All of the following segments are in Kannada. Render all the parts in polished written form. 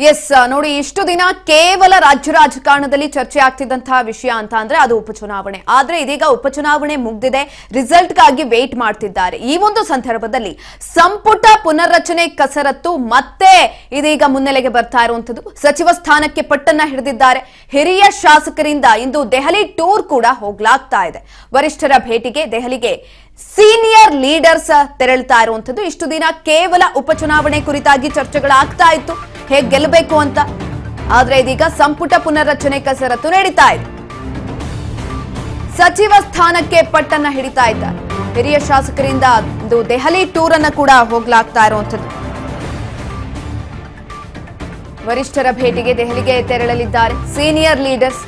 ಎಸ್ ನೋಡಿ, ಇಷ್ಟು ದಿನ ಕೇವಲ ರಾಜ್ಯ ರಾಜಕಾರಣದಲ್ಲಿ ಚರ್ಚೆ ಆಗ್ತಿದ್ದಂತಹ ವಿಷಯ ಅಂತ ಅಂದ್ರೆ ಅದು ಉಪಚುನಾವಣೆ. ಆದ್ರೆ ಇದೀಗ ಉಪಚುನಾವಣೆ ಮುಗ್ದಿದೆ, ರಿಸಲ್ಟ್ಗಾಗಿ ವೇಟ್ ಮಾಡ್ತಿದ್ದಾರೆ. ಈ ಒಂದು ಸಂದರ್ಭದಲ್ಲಿ ಸಂಪುಟ ಪುನರ್ರಚನೆ ಕಸರತ್ತು ಮತ್ತೆ ಇದೀಗ ಮುನ್ನೆಲೆಗೆ ಬರ್ತಾ ಇರುವಂತದ್ದು. ಸಚಿವ ಸ್ಥಾನಕ್ಕೆ ಪಟ್ಟನ್ನ ಹಿಡಿದಿದ್ದಾರೆ. ಹಿರಿಯ ಶಾಸಕರಿಂದ ಇಂದು ದೆಹಲಿ ಟೂರ್ ಕೂಡ ಹೋಗ್ಲಾಗ್ತಾ ಇದೆ. ವರಿಷ್ಠರ ಭೇಟಿಗೆ ದೆಹಲಿಗೆ ಸೀನಿಯರ್ ಲೀಡರ್ಸ್ ತೆರಳ್ತಾ ಇರುವಂತದ್ದು. ಇಷ್ಟು ದಿನ ಕೇವಲ ಉಪಚುನಾವಣೆ ಕುರಿತಾಗಿ ಚರ್ಚೆಗಳಾಗ್ತಾ ಇತ್ತು, ಹೇಗೆ ಗೆಲ್ಲಬೇಕು ಅಂತ. ಆದ್ರೆ ಇದೀಗ ಸಂಪುಟ ಪುನರ್ರಚನೆ ಕಸರತ್ತು ನಡೀತಾ ಇದೆ. ಸಚಿವ ಸ್ಥಾನಕ್ಕೆ ಪಟ್ಟನ್ನ ಹಿಡಿತಾ ಇದ್ದಾರೆ. ಹಿರಿಯ ಶಾಸಕರಿಂದ ಇಂದು ದೆಹಲಿ ಟೂರ್ ಅನ್ನ ಕೂಡ ಹೋಗ್ಲಾಗ್ತಾ ಇರುವಂತದ್ದು. ವರಿಷ್ಠರ ಭೇಟಿಗೆ ದೆಹಲಿಗೆ ತೆರಳಲಿದ್ದಾರೆ ಸೀನಿಯರ್ ಲೀಡರ್ಸ್.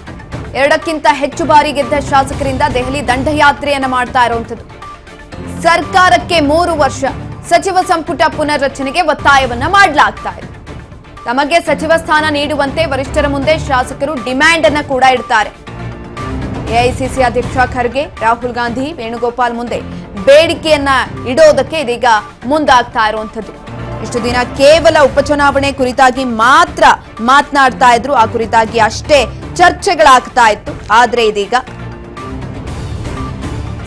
2ಕ್ಕಿಂತ ಹೆಚ್ಚು ಬಾರಿ ಗೆದ್ದ ಶಾಸಕರಿಂದ ದೆಹಲಿ ದಂಡಯಾತ್ರೆಯನ್ನ ಮಾಡ್ತಾ ಇರುವಂತದ್ದು. ಸರ್ಕಾರಕ್ಕೆ 3 ವರ್ಷ ಸಚಿವ ಸಂಪುಟ ಪುನರ್ರಚನೆಗೆ ಒತ್ತಾಯವನ್ನ ಮಾಡಲಾಗ್ತಾ ಇದೆ. ತಮಗೆ ಸಚಿವ ಸ್ಥಾನ ನೀಡುವಂತೆ ವರಿಷ್ಠರ ಮುಂದೆ ಶಾಸಕರು ಡಿಮ್ಯಾಂಡ್ ಅನ್ನ ಕೂಡ ಇಡ್ತಾರೆ. ಎಐಸಿಸಿ ಅಧ್ಯಕ್ಷ ಖರ್ಗೆ, ರಾಹುಲ್ ಗಾಂಧಿ, ವೇಣುಗೋಪಾಲ್ ಮುಂದೆ ಬೇಡಿಕೆಯನ್ನ ಇಡೋದಕ್ಕೆ ಇದೀಗ ಮುಂದಾಗ್ತಾ ಇರುವಂತದ್ದು. ಇಷ್ಟು ದಿನ ಕೇವಲ ಉಪಚುನಾವಣೆ ಕುರಿತಾಗಿ ಮಾತ್ರ ಮಾತನಾಡ್ತಾ ಇದ್ರು, ಆ ಕುರಿತಾಗಿ ಅಷ್ಟೇ ಚರ್ಚೆಗಳಾಗ್ತಾ ಇತ್ತು. ಆದ್ರೆ ಇದೀಗ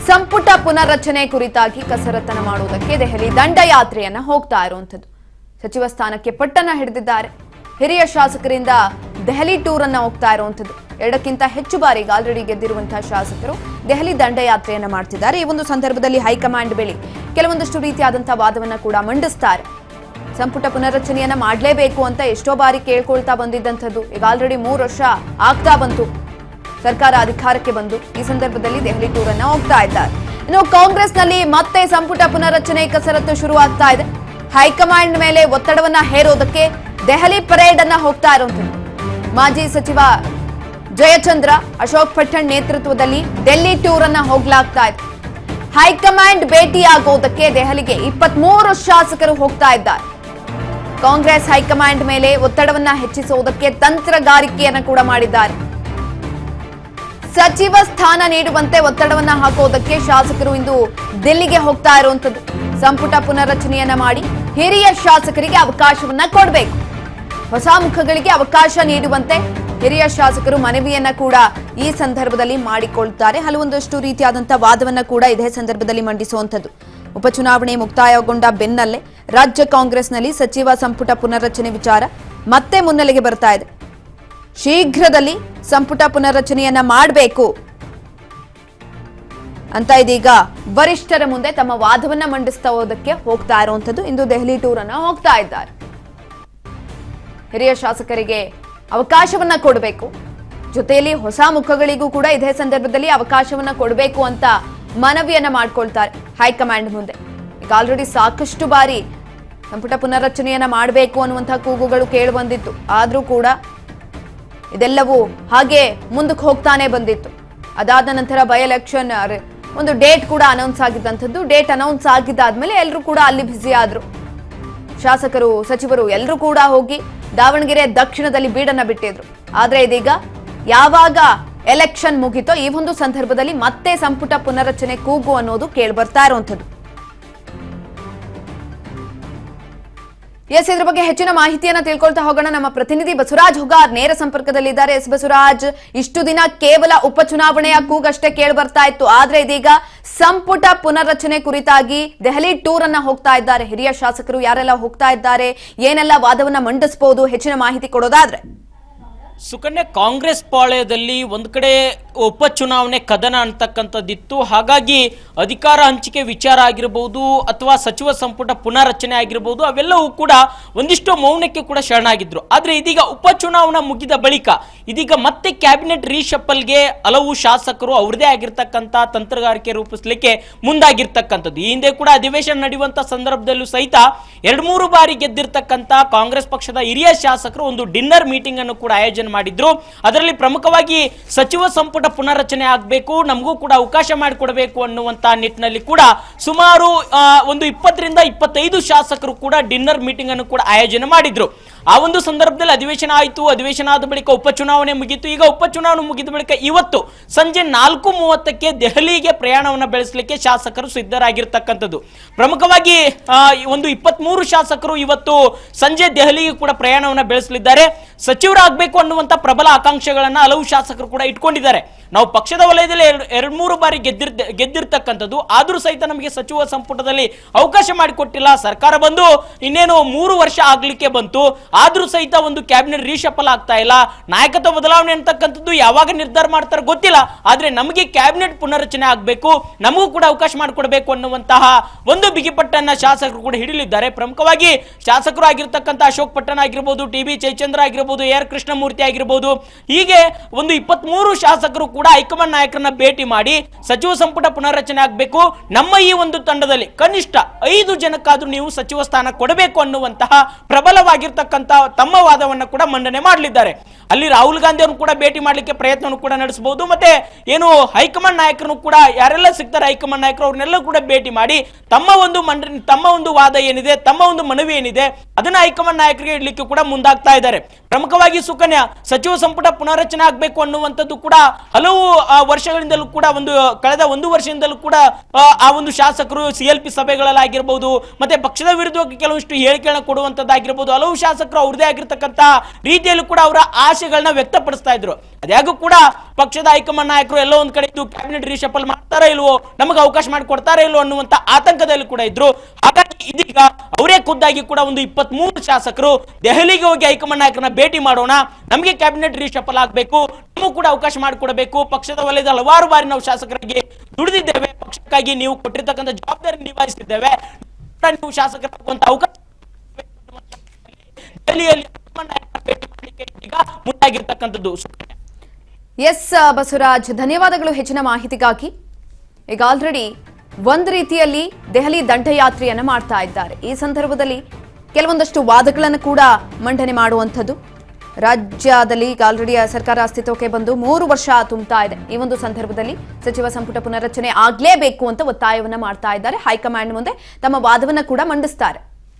ಸಂಪುಟ ಪುನರ್ರಚನೆ ಕುರಿತಾಗಿ ಕಸರತ್ತನ್ನು ಮಾಡುವುದಕ್ಕೆ ದೆಹಲಿ ದಂಡಯಾತ್ರೆಯನ್ನ ಹೋಗ್ತಾ ಇರುವಂತದ್ದು. ಸಚಿವ ಸ್ಥಾನಕ್ಕೆ ಪಟ್ಟನ್ನ ಹಿಡಿದಿದ್ದಾರೆ. ಹಿರಿಯ ಶಾಸಕರಿಂದ ದೆಹಲಿ ಟೂರ್ ಅನ್ನ ಹೋಗ್ತಾ ಇರುವಂತದ್ದು. 2ಕ್ಕಿಂತ ಹೆಚ್ಚು ಬಾರಿಗೆ ಆಲ್ರೆಡಿ ಗೆದ್ದಿರುವಂತಹ ಶಾಸಕರು ದೆಹಲಿ ದಂಡಯಾತ್ರೆಯನ್ನ ಮಾಡ್ತಿದ್ದಾರೆ. ಈ ಒಂದು ಸಂದರ್ಭದಲ್ಲಿ ಹೈಕಮಾಂಡ್ ಬಳಿ ಕೆಲವೊಂದಷ್ಟು ರೀತಿಯಾದಂತಹ ವಾದವನ್ನ ಕೂಡ ಮಂಡಿಸ್ತಾರೆ. ಸಂಪುಟ ಪುನರ್ರಚನೆಯನ್ನ ಮಾಡಲೇಬೇಕು ಅಂತ ಎಷ್ಟೋ ಬಾರಿ ಕೇಳ್ಕೊಳ್ತಾ ಬಂದಿದ್ದಂಥದ್ದು. ಈಗ ಆಲ್ರೆಡಿ 3 ವರ್ಷ ಆಗ್ತಾ ಬಂತು ಸರ್ಕಾರ ಅಧಿಕಾರಕ್ಕೆ ಬಂದು. ಈ ಸಂದರ್ಭದಲ್ಲಿ ದೆಹಲಿ ಟೂರ್ ಅನ್ನ ಹೋಗ್ತಾ ಇದ್ದಾರೆ. ಇನ್ನು ಕಾಂಗ್ರೆಸ್ನಲ್ಲಿ ಮತ್ತೆ ಸಂಪುಟ ಪುನರ್ರಚನೆ ಕಸರತ್ತು ಶುರುವಾಗ್ತಾ ಇದೆ. ಹೈಕಮಾಂಡ್ ಮೇಲೆ ಒತ್ತಡವನ್ನ ಹೇರೋದಕ್ಕೆ ದೆಹಲಿ ಪರೇಡ್ ಅನ್ನ ಹೋಗ್ತಾ ಇರುವಂತದ್ದು. ಮಾಜಿ ಸಚಿವ ಜಯಚಂದ್ರ, ಅಶೋಕ್ ಪಠಣ್ ನೇತೃತ್ವದಲ್ಲಿ ಡೆಲ್ಲಿ ಟೂರ್ ಅನ್ನ ಹೋಗ್ಲಾಗ್ತಾ ಇದೆ. ಹೈಕಮಾಂಡ್ ಭೇಟಿಯಾಗೋದಕ್ಕೆ ದೆಹಲಿಗೆ 23 ಶಾಸಕರು ಹೋಗ್ತಾ ಇದ್ದಾರೆ. ಕಾಂಗ್ರೆಸ್ ಹೈಕಮಾಂಡ್ ಮೇಲೆ ಒತ್ತಡವನ್ನ ಹೆಚ್ಚಿಸುವುದಕ್ಕೆ ತಂತ್ರಗಾರಿಕೆಯನ್ನ ಕೂಡ ಮಾಡಿದ್ದಾರೆ. ಸಚಿವ ಸ್ಥಾನ ನೀಡುವಂತೆ ಒತ್ತಡವನ್ನ ಹಾಕೋದಕ್ಕೆ ಶಾಸಕರು ಇಂದು ದಿಲ್ಲಿಗೆ ಹೋಗ್ತಾ ಇರುವಂತದ್ದು. ಸಂಪುಟ ಪುನರ್ರಚನೆಯನ್ನ ಮಾಡಿ ಹಿರಿಯ ಶಾಸಕರಿಗೆ ಅವಕಾಶವನ್ನ ಕೊಡಬೇಕು, ಹೊಸ ಮುಖಗಳಿಗೆ ಅವಕಾಶ ನೀಡುವಂತೆ ಹಿರಿಯ ಶಾಸಕರು ಮನವಿಯನ್ನ ಕೂಡ ಈ ಸಂದರ್ಭದಲ್ಲಿ ಮಾಡಿಕೊಳ್ತಾರೆ. ಹಲವೊಂದಷ್ಟು ರೀತಿಯಾದಂತಹ ವಾದವನ್ನ ಕೂಡ ಇದೇ ಸಂದರ್ಭದಲ್ಲಿ ಮಂಡಿಸುವಂತದ್ದು. ಉಪಚುನಾವಣೆ ಮುಕ್ತಾಯಗೊಂಡ ಬೆನ್ನಲ್ಲೇ ರಾಜ್ಯ ಕಾಂಗ್ರೆಸ್ನಲ್ಲಿ ಸಚಿವ ಸಂಪುಟ ಪುನರ್ರಚನೆ ವಿಚಾರ ಮತ್ತೆ ಮುನ್ನೆಲೆಗೆ ಬರ್ತಾ ಇದೆ. ಶೀಘ್ರದಲ್ಲಿ ಸಂಪುಟ ಪುನರ್ರಚನೆಯನ್ನ ಮಾಡಬೇಕು ಅಂತ ಇದೀಗ ವರಿಷ್ಠರ ಮುಂದೆ ತಮ್ಮ ವಾದವನ್ನ ಮಂಡಿಸ್ತಾ ಹೋದಕ್ಕೆ ಹೋಗ್ತಾ ಇರುವಂತದ್ದು. ಇಂದು ದೆಹಲಿ ಟೂರ್ ಅನ್ನ ಹೋಗ್ತಾ ಇದ್ದಾರೆ. ಹಿರಿಯ ಶಾಸಕರಿಗೆ ಅವಕಾಶವನ್ನ ಕೊಡಬೇಕು, ಜೊತೆಯಲ್ಲಿ ಹೊಸ ಮುಖಗಳಿಗೂ ಕೂಡ ಇದೇ ಸಂದರ್ಭದಲ್ಲಿ ಅವಕಾಶವನ್ನ ಕೊಡಬೇಕು ಅಂತ ಮನವಿಯನ್ನ ಮಾಡ್ಕೊಳ್ತಾರೆ ಹೈಕಮಾಂಡ್ ಮುಂದೆ. ಈಗ ಆಲ್ರೆಡಿ ಸಾಕಷ್ಟು ಬಾರಿ ಸಂಪುಟ ಪುನರ್ರಚನೆಯನ್ನ ಮಾಡಬೇಕು ಅನ್ನುವಂತಹ ಕೂಗುಗಳು ಕೇಳಿ ಬಂದಿತ್ತು. ಆದ್ರೂ ಕೂಡ ಇದೆಲ್ಲವೂ ಹಾಗೆ ಮುಂದಕ್ಕೆ ಹೋಗ್ತಾನೆ ಬಂದಿತ್ತು. ಅದಾದ ನಂತರ ಬೈ ಎಲೆಕ್ಷನ್ ಒಂದು ಡೇಟ್ ಕೂಡ ಅನೌನ್ಸ್ ಆಗಿದ್ದಂಥದ್ದು. ಡೇಟ್ ಅನೌನ್ಸ್ ಆಗಿದ್ದಾದ್ಮೇಲೆ ಎಲ್ಲರೂ ಕೂಡ ಅಲ್ಲಿ ಬ್ಯುಸಿ ಆದ್ರು. ಶಾಸಕರು, ಸಚಿವರು ಎಲ್ಲರೂ ಕೂಡ ಹೋಗಿ ದಾವಣಗೆರೆ ದಕ್ಷಿಣದಲ್ಲಿ ಬೀಡನ್ನ ಬಿಟ್ಟಿದ್ರು. ಆದ್ರೆ ಇದೀಗ ಯಾವಾಗ ಎಲೆಕ್ಷನ್ ಮುಗಿತೋ ಈ ಒಂದು ಸಂದರ್ಭದಲ್ಲಿ ಮತ್ತೆ ಸಂಪುಟ ಪುನರ್ರಚನೆ ಕೂಗು ಅನ್ನೋದು ಕೇಳಿ ಬರ್ತಾ ಇರುವಂತದ್ದು. ಎಸ್, ಇದ್ರ ಬಗ್ಗೆ ಹೆಚ್ಚಿನ ಮಾಹಿತಿಯನ್ನ ತಿಳ್ಕೊಳ್ತಾ ಹೋಗೋಣ. ನಮ್ಮ ಪ್ರತಿನಿಧಿ ಬಸವರಾಜ್ ಹುಗಾರ್ ನೇರ ಸಂಪರ್ಕದಲ್ಲಿದ್ದಾರೆ. ಎಸ್ ಬಸವರಾಜ್, ಇಷ್ಟು ದಿನ ಕೇವಲ ಉಪಚುನಾವಣೆಯ ಕೂಗಷ್ಟೇ ಕೇಳಿ ಬರ್ತಾ ಇತ್ತು. ಆದ್ರೆ ಇದೀಗ ಸಂಪುಟ ಪುನರ್ರಚನೆ ಕುರಿತಾಗಿ ದೆಹಲಿ ಟೂರ್ ಅನ್ನ ಹೋಗ್ತಾ ಇದ್ದಾರೆ. ಹಿರಿಯ ಶಾಸಕರು ಯಾರೆಲ್ಲ ಹೋಗ್ತಾ ಇದ್ದಾರೆ, ಏನೆಲ್ಲ ವಾದವನ್ನ ಮಂಡಿಸಬಹುದು, ಹೆಚ್ಚಿನ ಮಾಹಿತಿ ಕೊಡೋದಾದ್ರೆ? ಸುಕನ್ಯಾ, ಕಾಂಗ್ರೆಸ್ ಪಾಳ್ಯದಲ್ಲಿ ಒಂದು ಕಡೆ ಉಪಚುನಾವಣೆ ಕದನ ಅಂತಕ್ಕಂಥದ್ದಿತ್ತು. ಹಾಗಾಗಿ ಅಧಿಕಾರ ಹಂಚಿಕೆ ವಿಚಾರ ಆಗಿರಬಹುದು ಅಥವಾ ಸಚಿವ ಸಂಪುಟ ಪುನರ್ರಚನೆ ಆಗಿರಬಹುದು, ಅವೆಲ್ಲವೂ ಕೂಡ ಒಂದಿಷ್ಟು ಮೌನಕ್ಕೆ ಕೂಡ ಶರಣಾಗಿದ್ರು. ಆದರೆ ಇದೀಗ ಉಪಚುನಾವಣಾ ಮುಗಿದ ಬಳಿಕ ಇದೀಗ ಮತ್ತೆ ಕ್ಯಾಬಿನೆಟ್ ರೀಶಫಲ್ಗೆ ಹಲವು ಶಾಸಕರು ಅವರದೇ ಆಗಿರ್ತಕ್ಕಂಥ ತಂತ್ರಗಾರಿಕೆ ರೂಪಿಸಲಿಕ್ಕೆ ಮುಂದಾಗಿರ್ತಕ್ಕಂಥದ್ದು. ಈ ಹಿಂದೆ ಕೂಡ ಅಧಿವೇಶನ ನಡೆಯುವಂಥ ಸಂದರ್ಭದಲ್ಲೂ ಸಹಿತ 2-3 ಬಾರಿ ಗೆದ್ದಿರ್ತಕ್ಕಂಥ ಕಾಂಗ್ರೆಸ್ ಪಕ್ಷದ ಹಿರಿಯ ಶಾಸಕರು ಒಂದು ಡಿನ್ನರ್ ಮೀಟಿಂಗ್ ಅನ್ನು ಕೂಡ ಆಯೋಜನೆ ಮಾಡಿದ್ರು. ಅದರಲ್ಲಿ ಪ್ರಮುಖವಾಗಿ ಸಚಿವ ಸಂಪುಟ ಪುನರ್ರಚನೆ ಆಗಬೇಕು, ನಮಗೂ ಕೂಡ ಅವಕಾಶ ಮಾಡಿಕೊಡಬೇಕು ಅನ್ನುವಂತ ನಿಟ್ಟಿನಲ್ಲಿ ಕೂಡ ಸುಮಾರು ಒಂದು 20 ರಿಂದ 25 ಶಾಸಕರು ಕೂಡ ಡಿನ್ನರ್ ಮೀಟಿಂಗ್ ಅನ್ನು ಕೂಡ ಆಯೋಜನೆ ಮಾಡಿದ್ರು. ಆ ಒಂದು ಸಂದರ್ಭದಲ್ಲಿ ಅಧಿವೇಶನ ಆಯಿತು. ಅಧಿವೇಶನ ಆದ ಬಳಿಕ ಉಪಚುನಾವಣೆ ಮುಗಿತು. ಈಗ ಉಪಚುನಾವಣೆ ಮುಗಿದ ಬಳಿಕ ಇವತ್ತು ಸಂಜೆ 4:30ಕ್ಕೆ ದೆಹಲಿಗೆ ಪ್ರಯಾಣವನ್ನು ಬೆಳೆಸಲಿಕ್ಕೆ ಶಾಸಕರು ಸಿದ್ಧರಾಗಿರ್ತಕ್ಕಂಥದ್ದು. ಪ್ರಮುಖವಾಗಿ ಒಂದು 23 ಶಾಸಕರು ಇವತ್ತು ಸಂಜೆ ದೆಹಲಿಗೆ ಕೂಡ ಪ್ರಯಾಣವನ್ನು ಬೆಳೆಸಲಿದ್ದಾರೆ. ಸಚಿವರಾಗಬೇಕು ಅನ್ನುವಂಥ ಪ್ರಬಲ ಆಕಾಂಕ್ಷೆಗಳನ್ನ ಹಲವು ಶಾಸಕರು ಕೂಡ ಇಟ್ಕೊಂಡಿದ್ದಾರೆ. ನಾವು ಪಕ್ಷದ ವಲಯದಲ್ಲಿ 2-3 ಬಾರಿ ಗೆದ್ದಿರ್ತಕ್ಕಂಥದ್ದು, ಆದ್ರೂ ಸಹಿತ ನಮಗೆ ಸಚಿವ ಸಂಪುಟದಲ್ಲಿ ಅವಕಾಶ ಮಾಡಿಕೊಟ್ಟಿಲ್ಲ. ಸರ್ಕಾರ ಬಂದು ಇನ್ನೇನು 3 ವರ್ಷ ಆಗ್ಲಿಕ್ಕೆ ಬಂತು, ಆದ್ರೂ ಸಹಿತ ಒಂದು ಕ್ಯಾಬಿನೆಟ್ ರೀಶಫಲ್ ಆಗ್ತಾ ಇಲ್ಲ. ನಾಯಕತ್ವ ಬದಲಾವಣೆ ಅಂತಕ್ಕಂಥದ್ದು ಯಾವಾಗ ನಿರ್ಧಾರ ಮಾಡ್ತಾರೆ ಗೊತ್ತಿಲ್ಲ, ಆದ್ರೆ ನಮಗೆ ಕ್ಯಾಬಿನೆಟ್ ಪುನರ್ರಚನೆ ಆಗಬೇಕು, ನಮಗೂ ಕೂಡ ಅವಕಾಶ ಮಾಡಿಕೊಡ್ಬೇಕು ಅನ್ನುವಂತಹ ಒಂದು ಬಿಗಿಪಟ್ಟನ್ನ ಶಾಸಕರು ಕೂಡ ಹಿಡಿಲಿದ್ದಾರೆ. ಪ್ರಮುಖವಾಗಿ ಶಾಸಕರು ಆಗಿರ್ತಕ್ಕಂಥ ಅಶೋಕ್ ಪಟ್ಟಣ ಆಗಿರ್ಬೋದು, TB ಜಯಚಂದ್ರ ಆಗಿರ್ಬೋದು, AR ಕೃಷ್ಣಮೂರ್ತಿ ಆಗಿರ್ಬೋದು, ಹೀಗೆ ಒಂದು 23 ಶಾಸಕರು ಕೂಡ ಹೈಕಮಾಂಡ್ ನಾಯಕರನ್ನ ಭೇಟಿ ಮಾಡಿ ಸಚಿವ ಸಂಪುಟ ಪುನರ್ರಚನೆ ಆಗಬೇಕು, ನಮ್ಮ ಈ ಒಂದು ತಂಡದಲ್ಲಿ ಕನಿಷ್ಠ 5 ಜನಕ್ಕಾದ್ರೂ ನೀವು ಸಚಿವ ಸ್ಥಾನ ಕೊಡಬೇಕು ಅನ್ನುವಂತಹ ಪ್ರಬಲವಾಗಿರ್ತಕ್ಕಂಥ ತಮ್ಮ ವಾದವನ್ನ ಕೂಡ ಮಂಡನೆ ಮಾಡಲಿದ್ದಾರೆ. ಅಲ್ಲಿ ರಾಹುಲ್ ಗಾಂಧಿ ಅವರನ್ನು ಕೂಡ ಭೇಟಿ ಮಾಡಲಿಕ್ಕೆ ಪ್ರಯತ್ನವನ್ನು ಕೂಡ ನಡೆಸಬಹುದು. ಮತ್ತೆ ಏನು ಹೈಕಮಾಂಡ್ ನಾಯಕರನ್ನು ಕೂಡ ಯಾರೆಲ್ಲ ಸಿಗ್ತಾರೆ ಹೈಕಮಾಂಡ್ ನಾಯಕರು ಅವ್ರನ್ನೆಲ್ಲ ಕೂಡ ಭೇಟಿ ಮಾಡಿ ತಮ್ಮ ಒಂದು ವಾದ ಏನಿದೆ, ತಮ್ಮ ಒಂದು ಮನವಿ ಏನಿದೆ ಅದನ್ನ ಹೈಕಮಾಂಡ್ ನಾಯಕರಿಗೆ ಇಡ್ಲಿಕ್ಕೆ ಕೂಡ ಮುಂದಾಗ್ತಾ ಇದ್ದಾರೆ. ಪ್ರಮುಖವಾಗಿ ಸುಕನ್ಯಾ ಸಚಿವ ಸಂಪುಟ ಪುನರ್ರಚನೆ ಆಗಬೇಕು ಅನ್ನುವಂಥದ್ದು ಕೂಡ ಹಲವು ವರ್ಷಗಳಿಂದಲೂ ಕೂಡ ಕಳೆದ 1 ವರ್ಷದಿಂದಲೂ ಕೂಡ ಆ ಒಂದು ಶಾಸಕರು CLP ಸಭೆಗಳಲ್ಲಾಗಿರ್ಬೋದು, ಮತ್ತೆ ಪಕ್ಷದ ವಿರುದ್ಧವಾಗಿ ಕೆಲವಷ್ಟು ಹೇಳಿಕೆಗಳನ್ನ ಕೊಡುವಂತದ್ದಾಗಿರ್ಬೋದು, ಹಲವು ಶಾಸಕರು ಅವ್ರದೇ ಆಗಿರ್ತಕ್ಕಂಥ ರೀತಿಯಲ್ಲೂ ಕೂಡ ಅವರ ಆಶೆಗಳನ್ನ ವ್ಯಕ್ತಪಡಿಸ್ತಾ ಇದ್ರು. ಅದ್ಯಾಗೂ ಕೂಡ ಪಕ್ಷದ ಹೈಕಮಾಂಡ್ ನಾಯಕರು ಎಲ್ಲೋ ಒಂದ್ ಕಡೆ ಇದ್ದು ಕ್ಯಾಬಿನೆಟ್ ರೀಶಫಲ್ ಮಾಡ್ತಾರಾ ಇಲ್ವೋ, ನಮಗೆ ಅವಕಾಶ ಮಾಡಿಕೊಡ್ತಾರಾ ಇಲ್ವೋ ಅನ್ನುವಂತ ಆತಂಕದಲ್ಲಿ ಕೂಡ ಇದ್ರು. ಹಾಗಾಗಿ ಇದೀಗ ಅವರೇ ಖುದ್ದಾಗಿ ಕೂಡ ಒಂದು 23 ಶಾಸಕರು ದೆಹಲಿಗೆ ಹೋಗಿ ಹೈಕಮಾಂಡ್ ನಾಯಕರನ್ನ ಭೇಟಿ ಮಾಡೋಣ, ನಮಗೆ ಕ್ಯಾಬಿನೆಟ್ ರೀಶಫಲ್ ಆಗಬೇಕು, ನಮಗೂ ಕೂಡ ಅವಕಾಶ ಮಾಡಿಕೊಡಬೇಕು, ಪಕ್ಷದ ವಲಯದ ಹಲವಾರು ಬಾರಿ ನಾವು ಶಾಸಕರಾಗಿ ದುಡಿದಿದ್ದೇವೆ, ಪಕ್ಷಕ್ಕಾಗಿ ನೀವು ಕೊಟ್ಟಿರ್ತಕ್ಕಂಥ ಜವಾಬ್ದಾರಿ ನಿಭಾಯಿಸುತ್ತಿದ್ದೇವೆ, ನೀವು ಶಾಸಕರಾಗುವಂತ ಅವಕಾಶ ದೆಹಲಿಯಲ್ಲಿ ಭೇಟಿ ಮಾಡಲಿಕ್ಕೆ ಈಗ ಮುಂದಾಗಿರ್ತಕ್ಕಂಥದ್ದು. ಎಸ್ ಬಸವರಾಜ್, ಧನ್ಯವಾದಗಳು ಹೆಚ್ಚಿನ ಮಾಹಿತಿಗಾಗಿ. ಈಗ ಆಲ್ರೆಡಿ ಒಂದು ರೀತಿಯಲ್ಲಿ ದೆಹಲಿ ದಂಡಯಾತ್ರೆಯನ್ನ ಮಾಡ್ತಾ ಇದ್ದಾರೆ. ಈ ಸಂದರ್ಭದಲ್ಲಿ ಕೆಲವೊಂದಷ್ಟು ವಾದಗಳನ್ನು ಕೂಡ ಮಂಡನೆ ಮಾಡುವಂಥದ್ದು. ರಾಜ್ಯದಲ್ಲಿ ಈಗ ಆಲ್ರೆಡಿ ಸರ್ಕಾರ ಅಸ್ತಿತ್ವಕ್ಕೆ ಬಂದು 3 ವರ್ಷ ತುಂಬುತ್ತಾ ಇದೆ. ಈ ಒಂದು ಸಂದರ್ಭದಲ್ಲಿ ಸಚಿವ ಸಂಪುಟ ಪುನರ್ರಚನೆ ಆಗಲೇಬೇಕು ಅಂತ ಒತ್ತಾಯವನ್ನ ಮಾಡ್ತಾ ಇದ್ದಾರೆ. ಹೈಕಮಾಂಡ್ ಮುಂದೆ ತಮ್ಮ ವಾದವನ್ನ ಕೂಡ ಮಂಡಿಸ್ತಾರೆ.